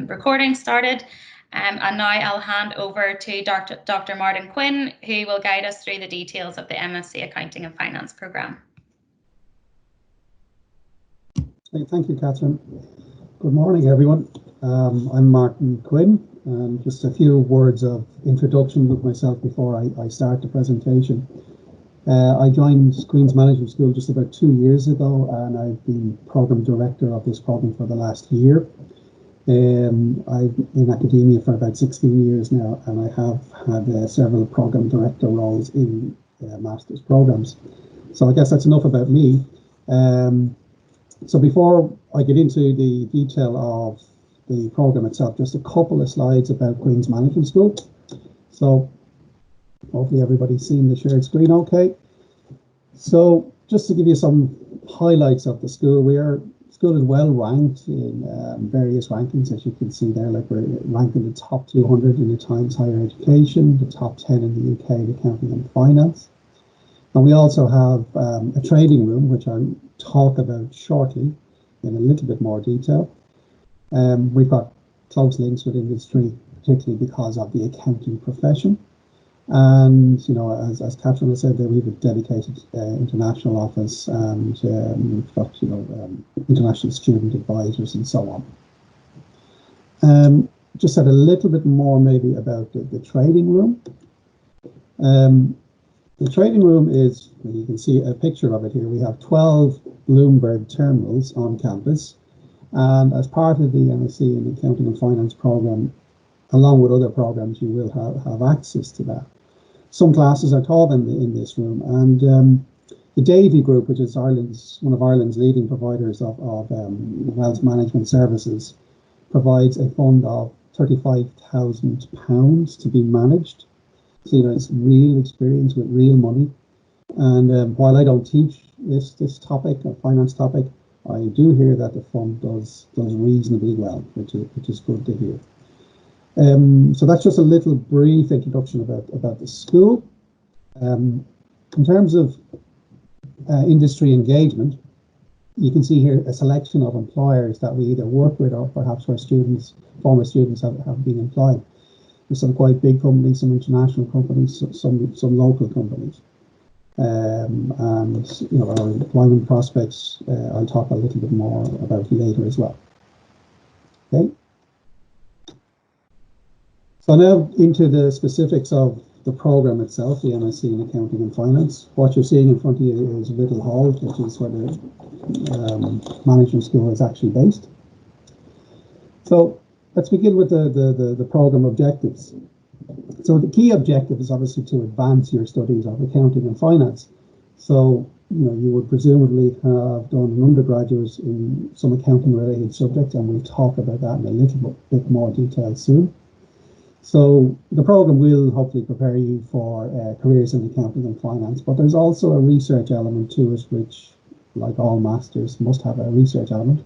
recording started. And now I'll hand over to Dr. Martin Quinn, who will guide us through the details of the MSc Accounting and Finance programme. Thank you, Catherine. Good morning, everyone. I'm Martin Quinn, and just a few words of introduction with myself before I start the presentation. I joined Queen's Management School just about 2 years ago, and I've been Programme Director of this programme for the last year. I've been in academia for about 16 years now, and I have had several Programme Director roles in Master's programmes. So I guess that's enough about me. So before I get into the detail of the programme itself, just a couple of slides about Queen's Management School. So hopefully everybody's seen the shared screen okay. So just to give you some highlights of the school, school is well ranked in various rankings, as you can see there. Like we're ranked in the top 200 in the Times Higher Education, the top 10 in the UK in Accounting and Finance. And we also have a trading room, which I'll talk about shortly in a little bit more detail. We've got close links with industry, particularly because of the accounting profession. And, you know, as Catherine has said, that we have a dedicated international office, and we've got, you know, international student advisors and so on. Just said a little bit more maybe about the trading room. The trading room is, you can see a picture of it here. We have 12 Bloomberg terminals on campus, and as part of the MSc in Accounting and Finance programme, along with other programmes, you will have access to that. Some classes are taught in this room, and the Davy Group, which is one of Ireland's leading providers of wealth management services, provides a fund of £35,000 to be managed. So, you know, it's real experience with real money. And while I don't teach this topic, a finance topic, I do hear that the fund does reasonably well, which is good to hear. So that's just a little brief introduction about the school. In terms of industry engagement, you can see here a selection of employers that we either work with or perhaps where former students have been employed. There's some quite big companies, some international companies, some local companies. And, you know, our employment prospects, I'll talk a little bit more about later as well. Okay. So now into the specifics of the programme itself, the MSc in Accounting and Finance. What you're seeing in front of you is Little Hall, which is where the management school is actually based. So let's begin with the programme objectives. So the key objective is obviously to advance your studies of accounting and finance. So, you know, you would presumably have done an undergraduate in some accounting related subject, and we'll talk about that in a little bit more detail soon. So the programme will hopefully prepare you for careers in accounting and finance, but there's also a research element to it, which, like all masters, must have a research element,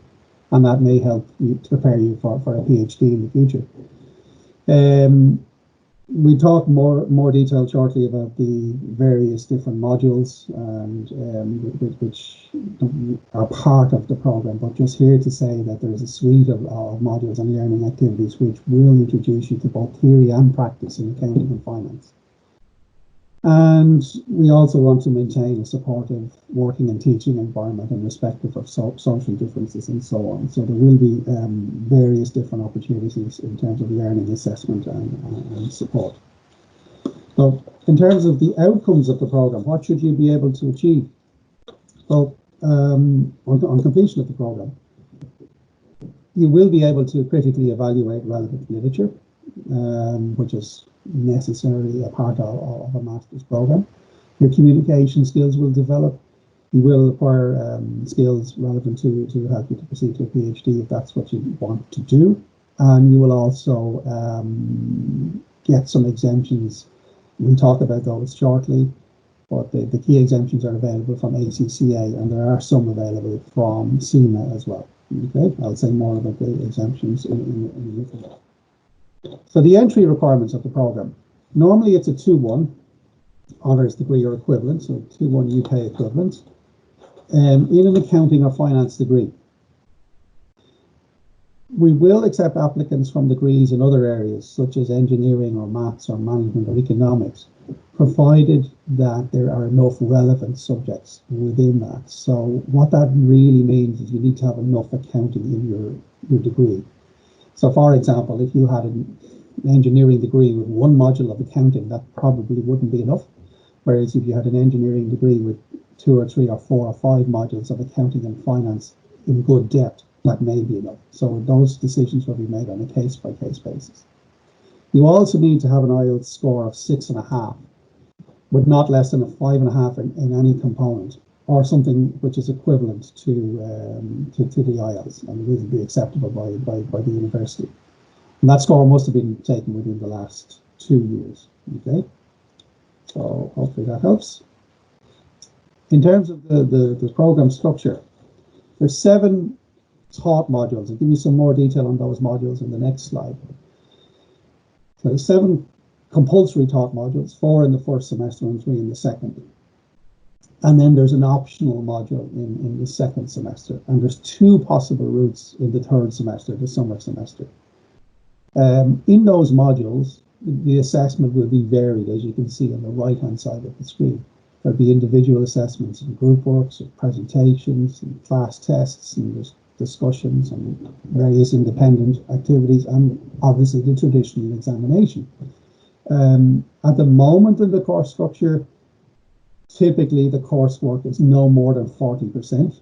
and that may help you to prepare you for a PhD in the future. We talk more detail shortly about the various different modules and which are part of the programme, but just here to say that there's a suite of modules and learning activities which will introduce you to both theory and practice in accounting and finance. And we also want to maintain a supportive working and teaching environment and respectful of social differences and so on. So there will be various different opportunities in terms of learning, assessment and support. So in terms of the outcomes of the programme, what should you be able to achieve? Well, on completion of the programme, you will be able to critically evaluate relevant literature, which is necessarily a part of a master's program. Your communication skills will develop. You will acquire skills relevant to help you to proceed to a PhD if that's what you want to do. And you will also get some exemptions. We'll talk about those shortly, but the key exemptions are available from ACCA, and there are some available from CIMA as well. Okay, I'll say more about the exemptions in a little bit. So the entry requirements of the programme. Normally it's a 2-1 honours degree or equivalent, so 2-1 UK equivalent, in an accounting or finance degree. We will accept applicants from degrees in other areas, such as engineering or maths or management or economics, provided that there are enough relevant subjects within that. So what that really means is you need to have enough accounting in your degree. So for example, if you had an engineering degree with one module of accounting, that probably wouldn't be enough. Whereas if you had an engineering degree with 2 or 3 or 4 or 5 modules of accounting and finance in good depth, that may be enough. So those decisions will be made on a case-by-case basis. You also need to have an IELTS score of 6.5, with not less than a 5.5 in any component, or something which is equivalent to the IELTS, and it will be acceptable by the university. And that score must have been taken within the last 2 years. Okay, so hopefully that helps. In terms of the program structure, there's 7 taught modules. I'll give you some more detail on those modules in the next slide. So there's 7 compulsory taught modules, 4 in the first semester and 3 in the second. And then there's an optional module in the second semester. And there's 2 possible routes in the third semester, the summer semester. In those modules, the assessment will be varied, as you can see on the right-hand side of the screen. There'll be individual assessments and group works, and presentations, and class tests, and there's discussions and various independent activities, and obviously the traditional examination. At the moment in the course structure, typically the coursework is no more than 40%,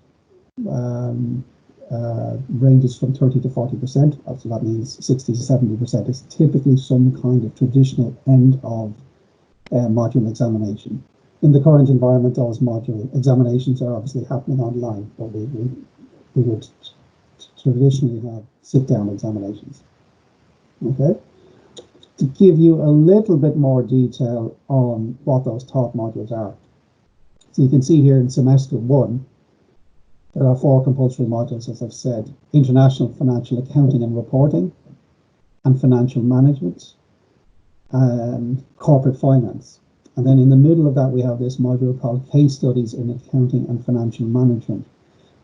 ranges from 30 to 40%, so that means 60 to 70% is typically some kind of traditional end of module examination. In the current environment, those module examinations are obviously happening online, but we would traditionally have sit-down examinations. Okay, to give you a little bit more detail on what those taught modules are. So you can see here in semester 1, there are 4 compulsory modules, as I've said: international financial accounting and reporting, and financial management, and corporate finance. And then in the middle of that, we have this module called case studies in accounting and financial management.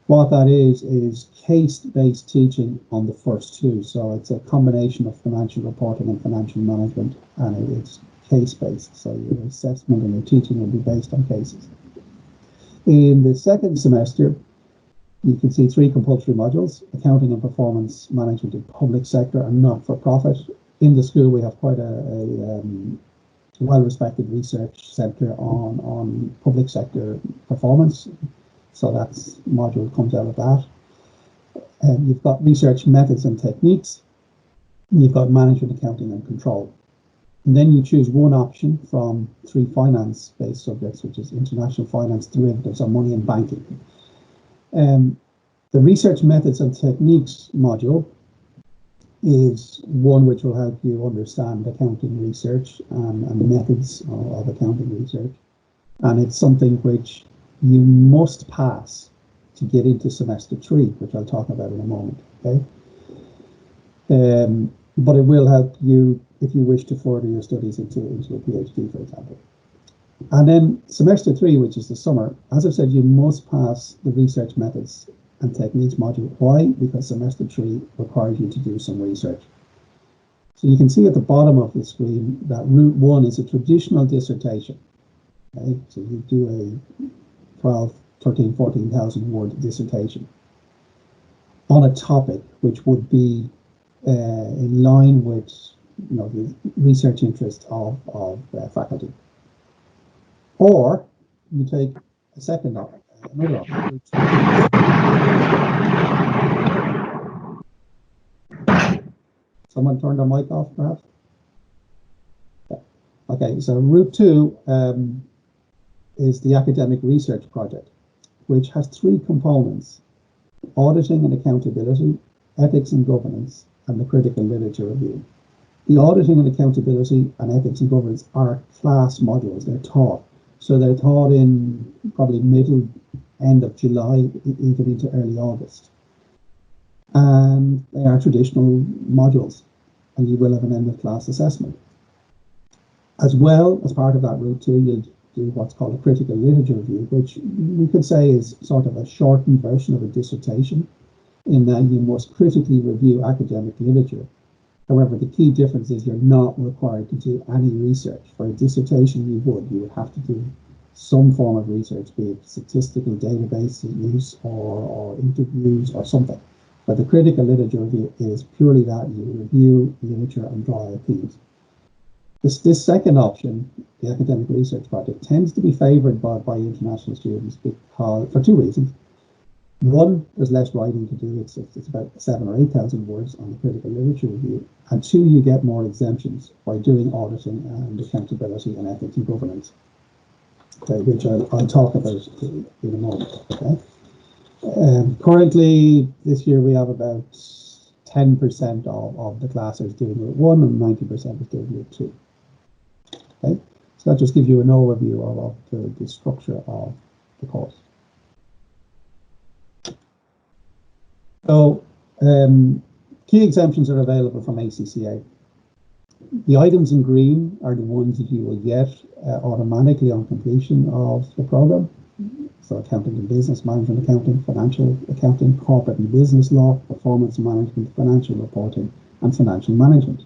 What that is case-based teaching on the first 2. So it's a combination of financial reporting and financial management, and it's case-based. So your assessment and your teaching will be based on cases. In the second semester, you can see 3 compulsory modules: accounting and performance management in public sector and not-for-profit. In the school, we have quite a well-respected research centre on public sector performance. So that module comes out of that. You've got research methods and techniques. And you've got management, accounting and control. And then you choose one option from 3 finance-based subjects, which is international finance, derivatives, or money and banking. The research methods and techniques module is one which will help you understand accounting research and methods of accounting research. And it's something which you must pass to get into semester 3, which I'll talk about in a moment. Okay, but it will help you if you wish to further your studies into a PhD, for example. And then semester 3, which is the summer, as I've said, you must pass the research methods and techniques module. Why? Because semester 3 requires you to do some research. So you can see at the bottom of the screen that route 1 is a traditional dissertation. Okay, so you do a 12, 13, 14,000 word dissertation on a topic which would be in line with the research interest of faculty. Or you take a second option, another option. Someone turned their mic off, perhaps? Yeah. Okay, so route 2 is the academic research project, which has 3 components: auditing and accountability, ethics and governance, and the critical literature review. The auditing and accountability and ethics and governance are class modules. They're taught. So they're taught in probably end of July, even into early August. And they are traditional modules, and you will have an end of class assessment. As well, as part of that route 2, you'll do what's called a critical literature review, which we could say is sort of a shortened version of a dissertation. in that you must critically review academic literature. However, the key difference is you're not required to do any research. For a dissertation, you would have to do some form of research, be it statistical database use or interviews or something. But the critical literature review is purely that you review literature and draw opinions. This second option, the academic research project, tends to be favoured by international students because, for two reasons. One, there's less writing to do. It's about 7,000 or 8,000 words on the critical literature review. And two, you get more exemptions by doing auditing and accountability and ethics and governance, okay, which I'll talk about in a moment. Okay. Currently, this year we have about 10% of the classes doing Route 1 and 90% is doing Route 2. Okay, so that just gives you an overview of the structure of the course. So, key exemptions are available from ACCA. The items in green are the ones that you will get automatically on completion of the program. So accounting and business, management accounting, financial accounting, corporate and business law, performance management, financial reporting, and financial management.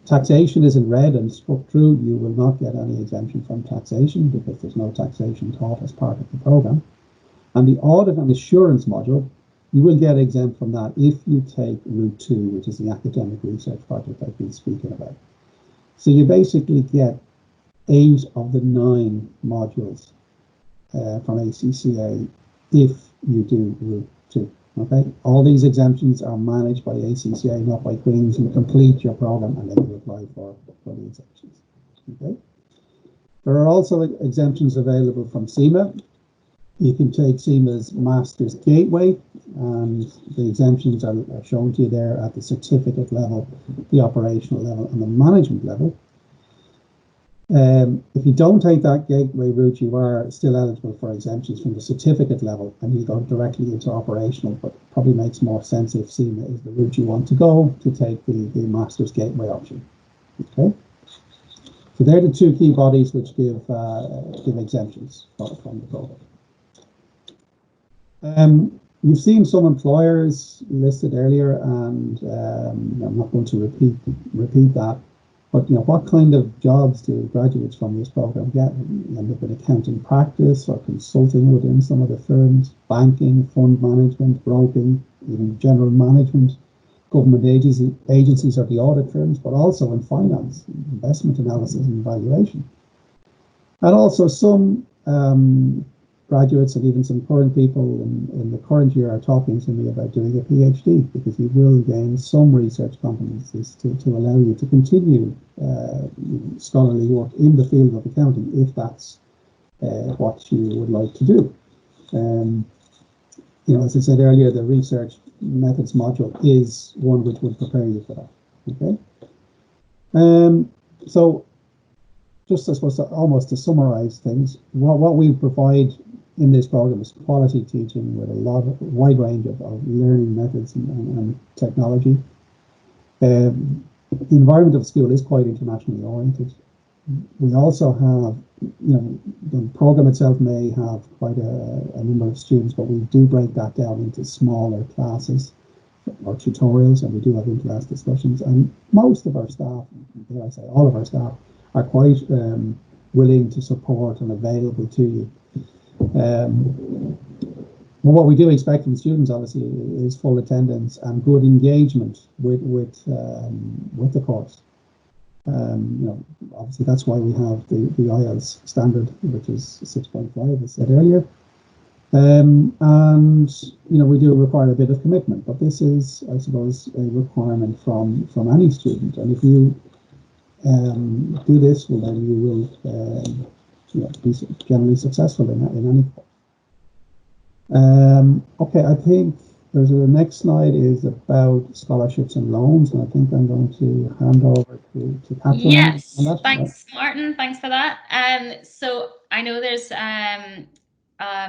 Taxation is in red and struck through. You will not get any exemption from taxation because there's no taxation taught as part of the program. And the audit and assurance module, you will get exempt from that if you take Route 2, which is the academic research project I've been speaking about. So you basically get 8 of the 9 modules from ACCA if you do Route 2. Okay, all these exemptions are managed by ACCA, not by Queen's. You complete your program and then you apply for the exemptions. Okay, there are also exemptions available from CIMA. You can take CIMA's Master's Gateway, and the exemptions are shown to you there at the certificate level, the operational level, and the management level. If you don't take that gateway route, you are still eligible for exemptions from the certificate level, and you go directly into operational, but it probably makes more sense if CIMA is the route you want to go to take the Master's Gateway option. Okay, so they're the two key bodies which give exemptions from the program. You've seen some employers listed earlier, and I'm not going to repeat that. But what kind of jobs do graduates from this program get? End up in accounting practice or consulting within some of the firms, banking, fund management, broking, even general management, government agencies or the audit firms, but also in finance, investment analysis and valuation. And also some graduates and even some current people in the current year are talking to me about doing a PhD, because you will gain some research competencies to allow you to continue scholarly work in the field of accounting, if that's what you would like to do. As I said earlier, the research methods module is one which would prepare you for that. Okay. So just, I suppose, almost to summarize things, what we provide in this program is quality teaching with a wide range of learning methods and technology. The environment of school is quite internationally oriented. We also have, the program itself may have quite a number of students, but we do break that down into smaller classes or tutorials, and we do have in-class discussions. And most of our staff, dare I say all of our staff, are quite willing to support and available to you. What we do expect from students, obviously, is full attendance and good engagement with the course. Obviously, that's why we have the IELTS standard, which is 6.5, as said earlier. And we do require a bit of commitment, but this is, I suppose, a requirement from any student. And if you do this, well, then you will be generally successful in any course. Okay, I think the next slide is about scholarships and loans, and I think I'm going to hand over to Catherine. Yes, thanks, Martin. Thanks for that. So I know there's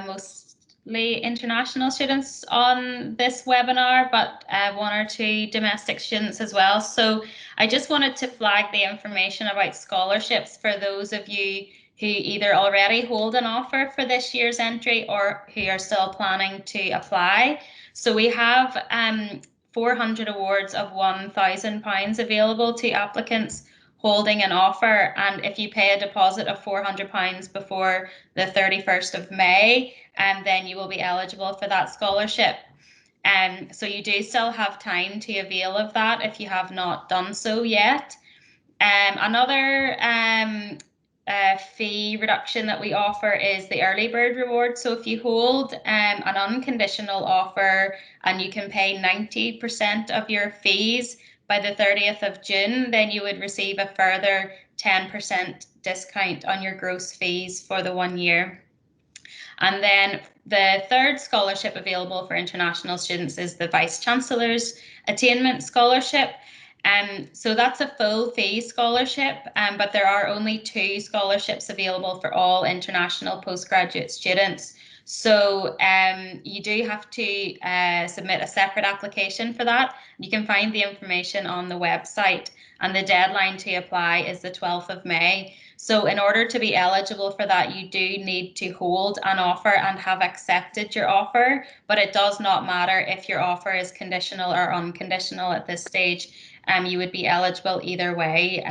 mostly international students on this webinar, but 1 or 2 domestic students as well. So I just wanted to flag the information about scholarships for those of you who either already hold an offer for this year's entry or who are still planning to apply. So we have 400 awards of £1,000 available to applicants holding an offer, and if you pay a deposit of £400 before the 31st of May, then you will be eligible for that scholarship. So you do still have time to avail of that if you have not done so yet. Another fee reduction that we offer is the early bird reward. So if you hold an unconditional offer and you can pay 90% of your fees by the 30th of June, then you would receive a further 10% discount on your gross fees for the 1 year. And then the third scholarship available for international students is the Vice Chancellor's Attainment Scholarship. So that's a full fee scholarship, but there are only 2 scholarships available for all international postgraduate students. So you do have to submit a separate application for that. You can find the information on the website, and the deadline to apply is the 12th of May. So in order to be eligible for that, you do need to hold an offer and have accepted your offer, but it does not matter if your offer is conditional or unconditional at this stage. You would be eligible either way.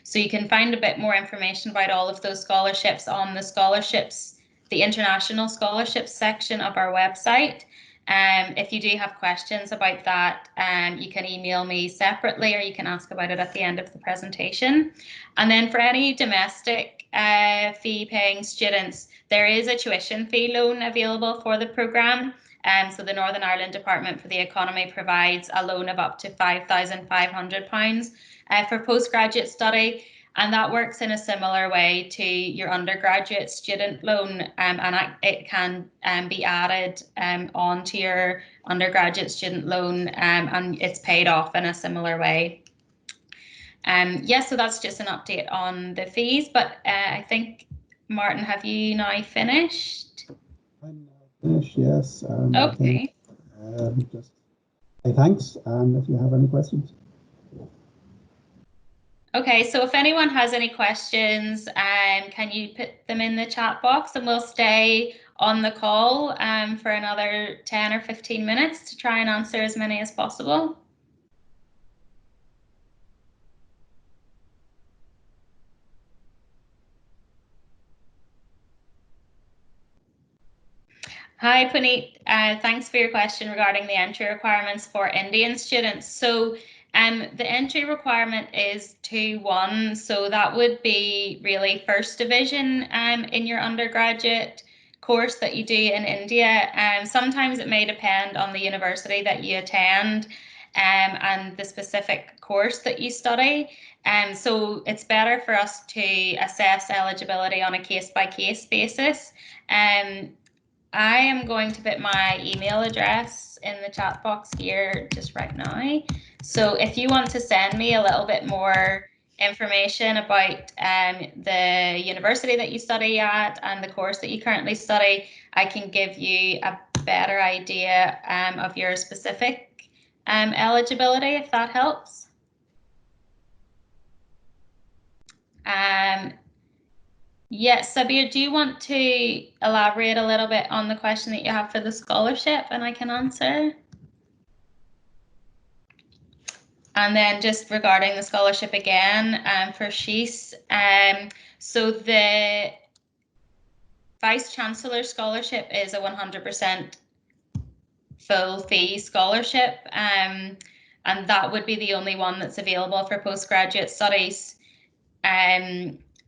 So you can find a bit more information about all of those scholarships on the international scholarships section of our website. If you do have questions about that, you can email me separately, or you can ask about it at the end of the presentation. And then for any domestic fee-paying students, there is a tuition fee loan available for the programme. So the Northern Ireland Department for the Economy provides a loan of up to £5,500 for postgraduate study. And that works in a similar way to your undergraduate student loan, and it can be added onto your undergraduate student loan, and it's paid off in a similar way. Yes, so that's just an update on the fees, but I think, Martin, have you now finished? I'm now finished, yes. Okay. Just say thanks, and if you have any questions. Okay, so if anyone has any questions, can you put them in the chat box, and we'll stay on the call for another 10 or 15 minutes to try and answer as many as possible. Hi, Puneet. Thanks for your question regarding the entry requirements for Indian students. So the entry requirement is 2-1, so that would be really first division in your undergraduate course that you do in India. Sometimes it may depend on the university that you attend and the specific course that you study. So it's better for us to assess eligibility on a case-by-case basis. I am going to put my email address in the chat box here just right now. So if you want to send me a little bit more information about the university that you study at and the course that you currently study, I can give you a better idea of your specific eligibility, if that helps. Yes, Sabir, do you want to elaborate a little bit on the question that you have for the scholarship, and I can answer? And then just regarding the scholarship again, for Shees, so the Vice Chancellor Scholarship is a 100% full fee scholarship, and that would be the only one that's available for postgraduate studies.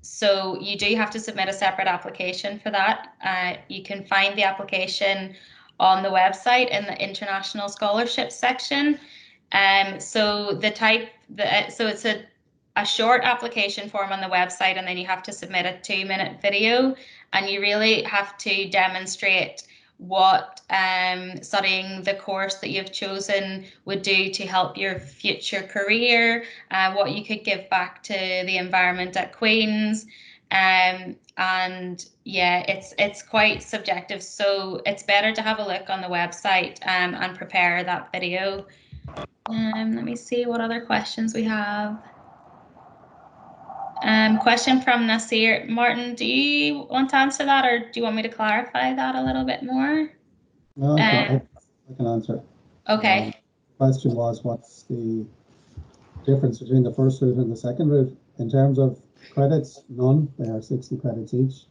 So you do have to submit a separate application for that. You can find the application on the website in the international scholarship section. So it's a short application form on the website, and then you have to submit a 2-minute video, and you really have to demonstrate what studying the course that you've chosen would do to help your future career, what you could give back to the environment at Queen's, and yeah, it's quite subjective, so it's better to have a look on the website and prepare that video. Let me see what other questions we have. Question from Nasir. Martin, do you want to answer that, or do you want me to clarify that a little bit more? No, I I can answer. Okay. The question was, what's the difference between the first route and the second route? In terms of credits, none. They are 60 credits each.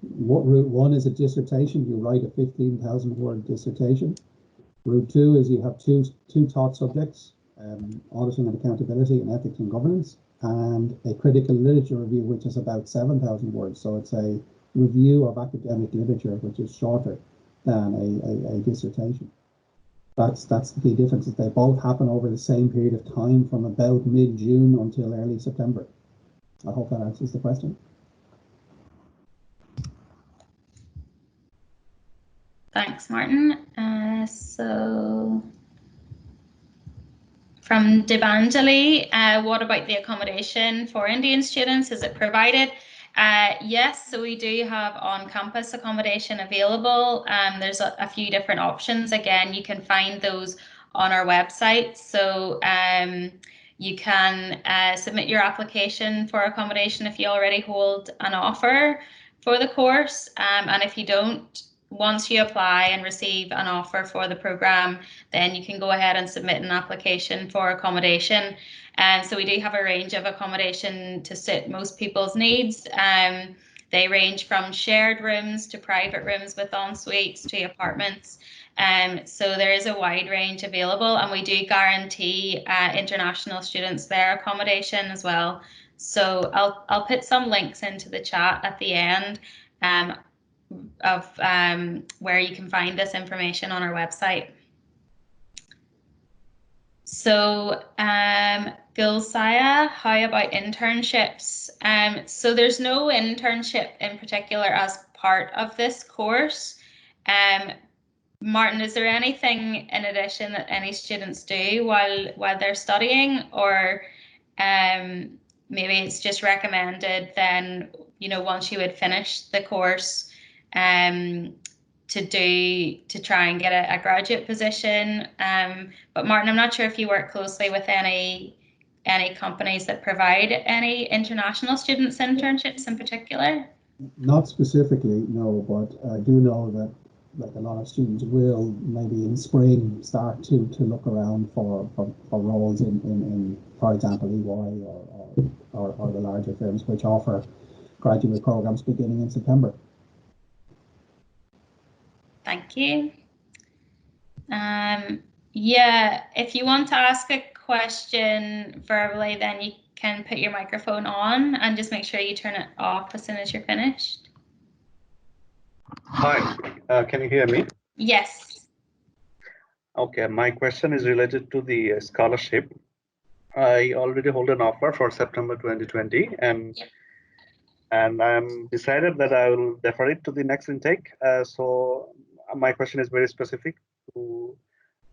Route 1 is a dissertation. You write a 15,000 word dissertation. Route 2 is you have two taught subjects, auditing and accountability and ethics and governance, and a critical literature review, which is about 7,000 words. So it's a review of academic literature, which is shorter than a dissertation. That's the key difference. They both happen over the same period of time from about mid-June until early September. I hope that answers the question. Thanks, Martin. So from Debanjali, what about the accommodation for Indian students? Is it provided? Yes, so we do have on-campus accommodation available. There's a few different options. Again, you can find those on our website. So you can submit your application for accommodation if you already hold an offer for the course. And if you don't, once you apply and receive an offer for the program, then you can go ahead and submit an application for accommodation. And so we do have a range of accommodation to suit most people's needs. They range from shared rooms to private rooms with en-suites to apartments. So there is a wide range available, and we do guarantee international students their accommodation as well. So I'll put some links into the chat at the end of where you can find this information on our website. So Gulsaya, how about internships? So there's no internship in particular as part of this course. Martin, is there anything in addition that any students do while they're studying, or maybe it's just recommended then, you know, once you had finished the course, to try and get a graduate position. But Martin, I'm not sure if you work closely with any companies that provide any international students internships in particular. Not specifically, no, but I do know that like a lot of students will maybe in spring start to look around for roles in for example EY or the larger firms which offer graduate programs beginning in September. Thank you. Yeah, if you want to ask a question verbally, then you can put your microphone on and just make sure you turn it off as soon as you're finished. Hi, can you hear me? Yes. Okay, my question is related to the scholarship. I already hold an offer for September 2020, and I'm decided that I will defer it to the next intake. So my question is very specific to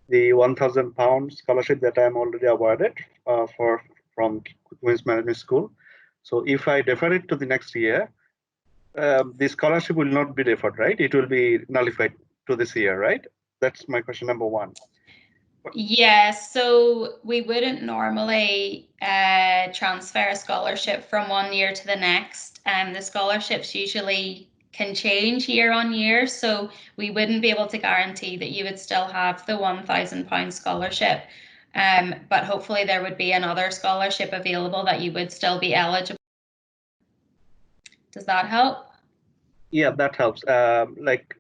the £1,000 scholarship that I'm already awarded from Queen's Management School. So if I defer it to the next year, the scholarship will not be deferred, right? It will be nullified to this year, right? That's my question number one. Yeah, so we wouldn't normally transfer a scholarship from one year to the next. The scholarships usually can change year on year, so we wouldn't be able to guarantee that you would still have the £1,000 scholarship. But hopefully there would be another scholarship available that you would still be eligible. Does that help? Yeah, that helps.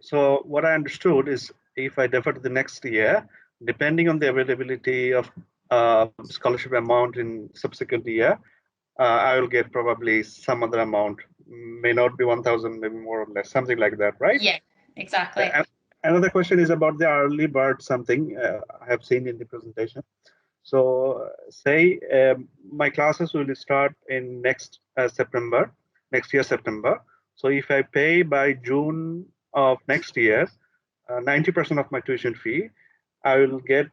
So what I understood is if I defer to the next year, depending on the availability of scholarship amount in subsequent year, I will get probably some other amount. May not be 1,000, maybe more or less, something like that, right? Yeah, exactly. Another question is about the early bird something I have seen in the presentation. So say my classes will start in next year September. So if I pay by June of next year, 90% of my tuition fee, I will get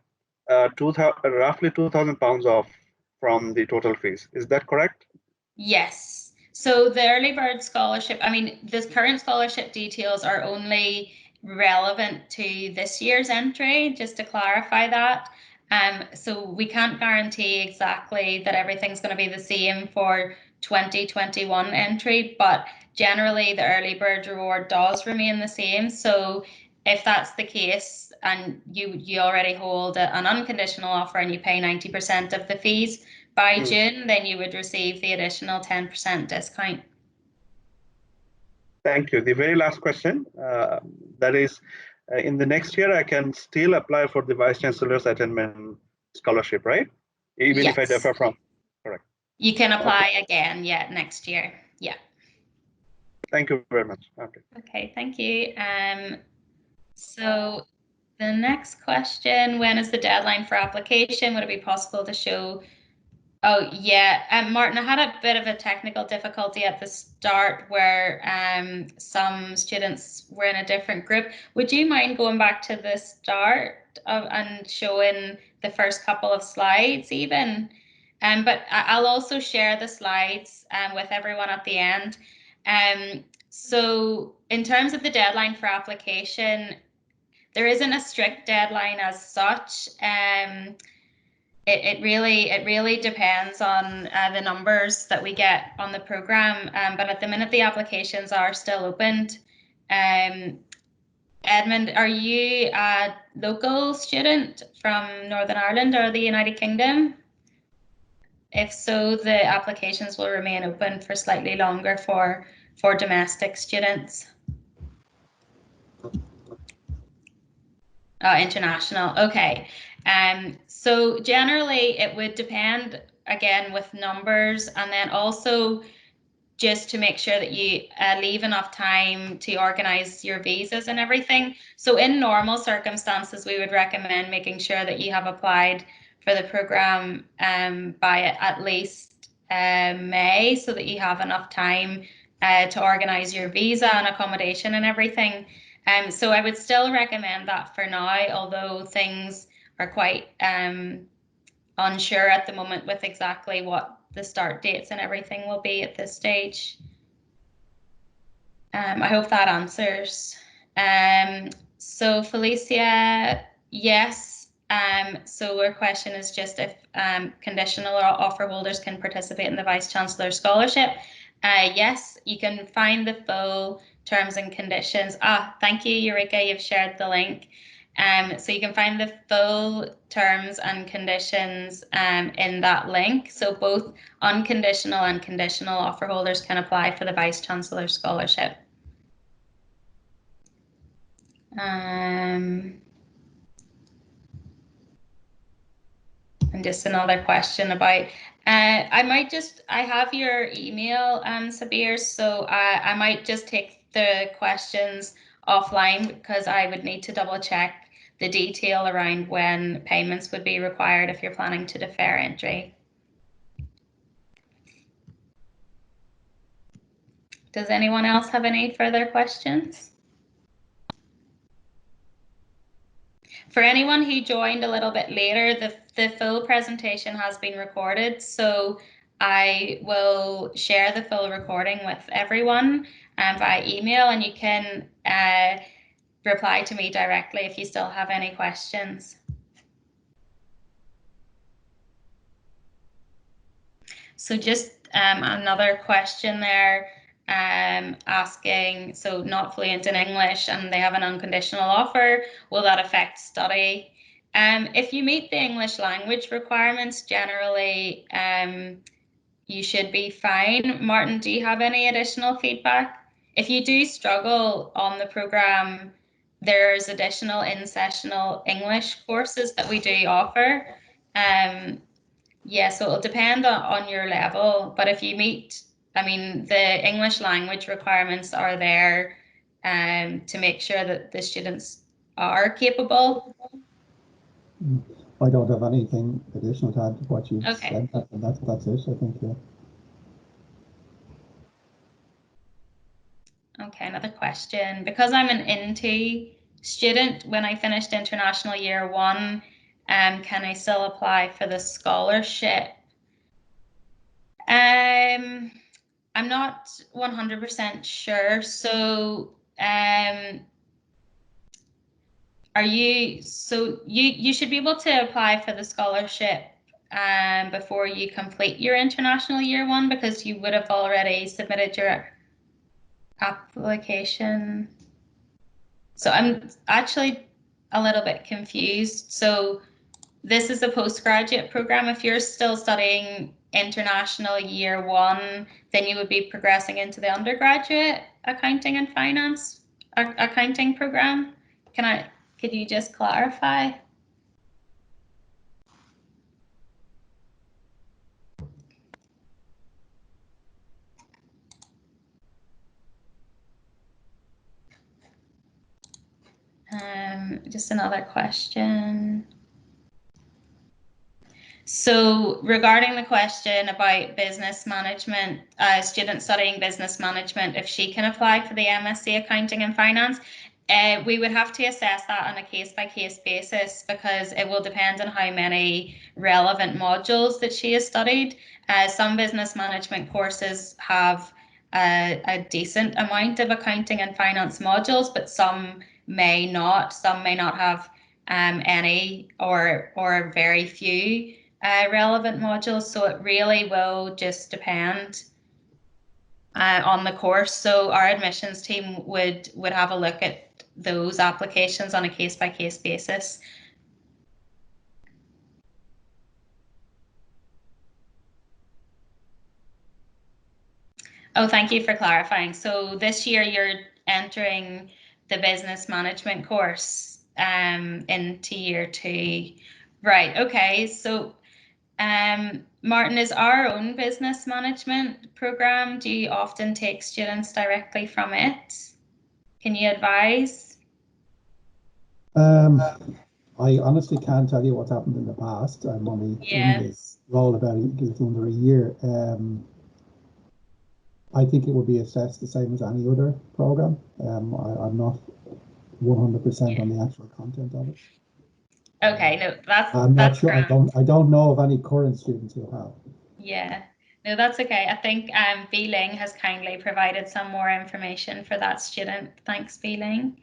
roughly £2,000 off from the total fees. Is that correct? Yes. So the early bird scholarship, I mean, the current scholarship details are only relevant to this year's entry, just to clarify that. So we can't guarantee exactly that everything's going to be the same for 2021 entry, but generally the early bird reward does remain the same. So if that's the case and you already hold an unconditional offer and you pay 90% of the fees by June, then you would receive the additional 10% discount. Thank you. The very last question, that is, in the next year, I can still apply for the Vice Chancellor's Attainment Scholarship, right? Even if I differ from, correct. You can apply again, yeah, next year, yeah. Thank you very much. Okay. Okay, thank you. So the next question, when is the deadline for application? Would it be possible to show? Oh, yeah, Martin, I had a bit of a technical difficulty at the start where some students were in a different group. Would you mind going back to the start and showing the first couple of slides even? But I'll also share the slides with everyone at the end. So in terms of the deadline for application, there isn't a strict deadline as such. It really depends on the numbers that we get on the program. But at the minute, the applications are still opened. Edmund, are you a local student from Northern Ireland or the United Kingdom? If so, the applications will remain open for slightly longer for domestic students. International, okay. So generally it would depend again with numbers, and then also just to make sure that you leave enough time to organize your visas and everything. So in normal circumstances, we would recommend making sure that you have applied for the program by at least May, so that you have enough time to organize your visa and accommodation and everything. So I would still recommend that for now, although things are quite unsure at the moment with exactly what the start dates and everything will be at this stage. I hope that answers. So Felicia, yes. So our question is just if conditional or offer holders can participate in the Vice Chancellor Scholarship. Yes, you can find the full terms and conditions. Thank you, Eureka, you've shared the link. So you can find the full terms and conditions in that link. So both unconditional and conditional offer holders can apply for the Vice Chancellor Scholarship. And just another question about, I have your email, Sabir, so I might just take the questions offline because I would need to double check the detail around when payments would be required if you're planning to defer entry. Does anyone else have any further questions? For anyone who joined a little bit later, the full presentation has been recorded, so I will share the full recording with everyone via email, and you can reply to me directly if you still have any questions. So just another question there asking, so not fluent in English and they have an unconditional offer, will that affect study? If you meet the English language requirements, generally you should be fine. Martin, do you have any additional feedback? If you do struggle on the program, there's additional in-sessional English courses that we do offer. Yeah, so it'll depend on your level, but if you meet, I mean, the English language requirements are there to make sure that the students are capable. I don't have anything additional to add to what you've Okay. said. That's it, I think, yeah. Okay, another question. Because I'm an INTE student, when I finished International Year 1, can I still apply for the scholarship? I'm not 100% sure. So you should be able to apply for the scholarship before you complete your International Year 1, because you would have already submitted your application. So I'm actually a little bit confused. So this is a postgraduate program. If you're still studying international year 1, then you would be progressing into the undergraduate accounting and finance accounting program. Could you just clarify? Just another question. So regarding the question about business management, a student studying business management, if she can apply for the MSc Accounting and Finance, we would have to assess that on a case-by-case basis because it will depend on how many relevant modules that she has studied. Some business management courses have a decent amount of accounting and finance modules, but some may not. Some may not have any or very few relevant modules. So it really will just depend on the course. So our admissions team would have a look at those applications on a case-by-case basis. Oh, thank you for clarifying. So this year you're entering the business management course into year 2. Right, okay. So Martin, is our own business management program, do you often take students directly from it? Can you advise? I honestly can't tell you what's happened in the past. I'm only in this role about a little under a year. I think it would be assessed the same as any other program. I'm not 100% on the actual content of it. Okay, no, I'm not sure. Grand. I don't know of any current students who have. Yeah, no, that's okay. I think B-Ling has kindly provided some more information for that student. Thanks, B-Ling.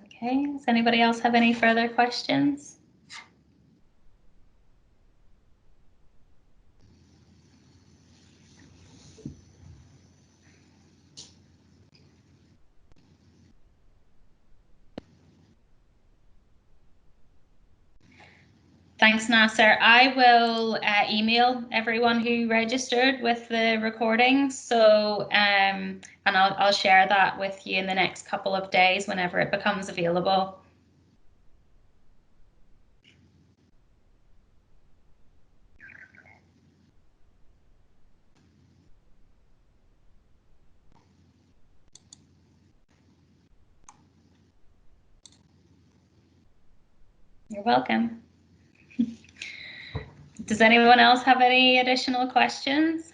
Okay, does anybody else have any further questions? Thanks, Nasser. I will email everyone who registered with the recording. So, and I'll share that with you in the next couple of days whenever it becomes available. You're welcome. Does anyone else have any additional questions?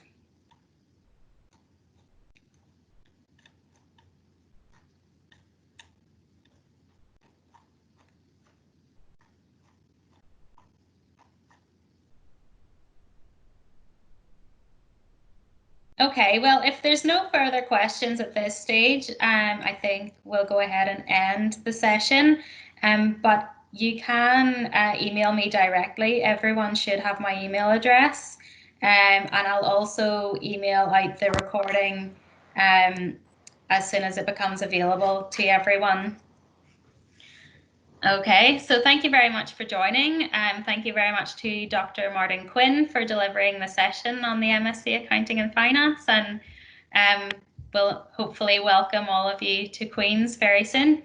Okay, well, if there's no further questions at this stage, I think we'll go ahead and end the session. But you can email me directly. Everyone should have my email address. And I'll also email out the recording as soon as it becomes available to everyone. Okay, so thank you very much for joining. Thank you very much to Dr. Martin Quinn for delivering the session on the MSc Accounting and Finance, and we'll hopefully welcome all of you to Queen's very soon.